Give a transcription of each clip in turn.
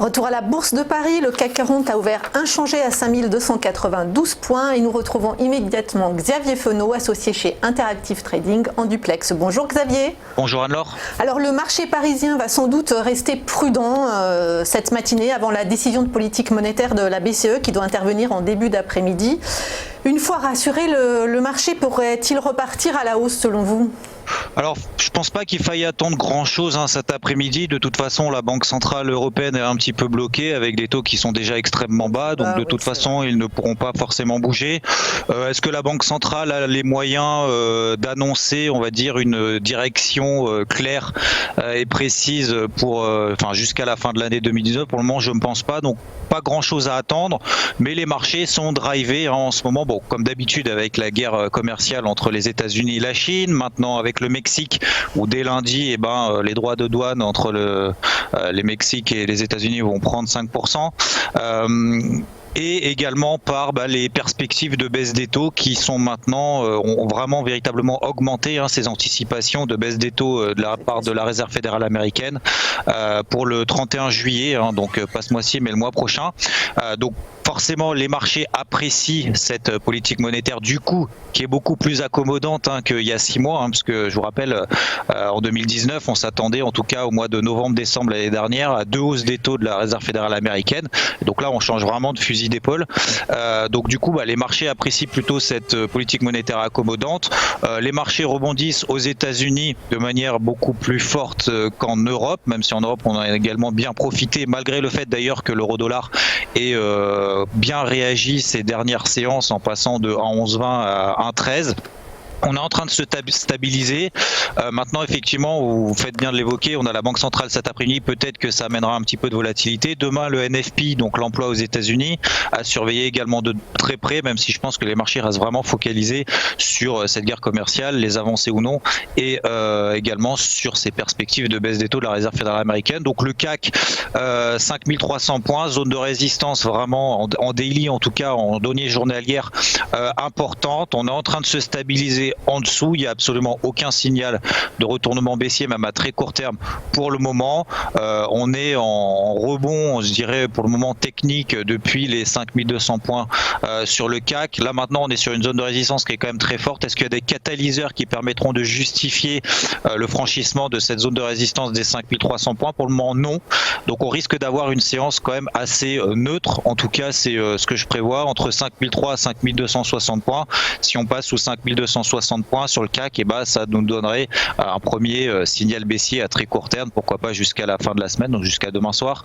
Retour à la Bourse de Paris, le CAC 40 a ouvert inchangé à 5292 points et nous retrouvons immédiatement Xavier Fenot, associé chez Interactive Trading en duplex. Bonjour Xavier. Bonjour Anne-Laure. Alors le marché parisien va sans doute rester prudent cette matinée avant la décision de politique monétaire de la BCE qui doit intervenir en début d'après-midi. Une fois rassuré, le marché pourrait-il repartir à la hausse selon vous ? Alors, je pense pas qu'il faille attendre grand-chose cet après-midi. De toute façon, la Banque Centrale Européenne est un petit peu bloquée avec des taux qui sont déjà extrêmement bas. Donc, de toute façon, ils ne pourront pas forcément bouger. Est-ce que la Banque Centrale a les moyens d'annoncer, on va dire, une direction claire et précise pour, jusqu'à la fin de l'année 2019 ? Pour le moment, je ne pense pas. Donc, pas grand-chose à attendre. Mais les marchés sont drivés en ce moment. Bon, comme d'habitude, avec la guerre commerciale entre les États-Unis et la Chine. Maintenant, avec le Mexique, où dès lundi, les droits de douane entre les Mexiques et les États-Unis vont prendre 5%. Et également par les perspectives de baisse des taux qui sont maintenant ont vraiment véritablement augmenté ces anticipations de baisse des taux de la part de la Réserve fédérale américaine pour le 31 juillet, donc pas ce mois-ci mais le mois prochain. Donc forcément les marchés apprécient cette politique monétaire du coup qui est beaucoup plus accommodante qu'il y a 6 mois, parce que je vous rappelle en 2019 on s'attendait en tout cas au mois de novembre-décembre l'année dernière à 2 hausses des taux de la Réserve fédérale américaine. Donc là on change vraiment de fusil d'épaule. Donc du coup les marchés apprécient plutôt cette politique monétaire accommodante. Les marchés rebondissent aux États-Unis de manière beaucoup plus forte qu'en Europe, même si en Europe on a également bien profité, malgré le fait d'ailleurs que l'euro-dollar ait bien réagi ces dernières séances en passant de 1,1120 à 1,13. On est en train de se stabiliser. Maintenant, effectivement, vous faites bien de l'évoquer, on a la Banque centrale cet après-midi, peut-être que ça amènera un petit peu de volatilité. Demain, le NFP, donc l'emploi aux États-Unis, à surveiller également de très près, même si je pense que les marchés restent vraiment focalisés sur cette guerre commerciale, les avancées ou non, et également sur ces perspectives de baisse des taux de la Réserve fédérale américaine. Donc le CAC, 5300 points, zone de résistance vraiment en daily, en tout cas en données journalières importantes. On est en train de se stabiliser en dessous, il n'y a absolument aucun signal de retournement baissier, même à très court terme pour le moment. On est en rebond, je dirais pour le moment technique, depuis les 5200 points sur le CAC. Là maintenant on est sur une zone de résistance qui est quand même très forte. Est-ce qu'il y a des catalyseurs qui permettront de justifier le franchissement de cette zone de résistance des 5300 points? Pour le moment non. Donc on risque d'avoir une séance quand même assez neutre. En tout cas c'est ce que je prévois, entre 5003 et 5260 points. Si on passe sous 5260 points sur le CAC, ça nous donnerait un premier signal baissier à très court terme, pourquoi pas jusqu'à la fin de la semaine, donc jusqu'à demain soir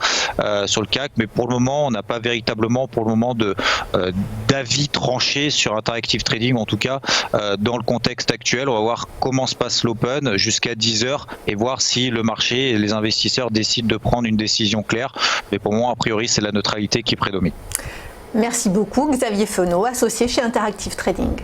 sur le CAC. Mais pour le moment, on n'a pas véritablement d'avis tranché sur Interactive Trading, en tout cas dans le contexte actuel. On va voir comment se passe l'open jusqu'à 10h et voir si le marché et les investisseurs décident de prendre une décision claire. Mais pour moi, a priori, c'est la neutralité qui prédomine. Merci beaucoup Xavier Fenot, associé chez Interactive Trading.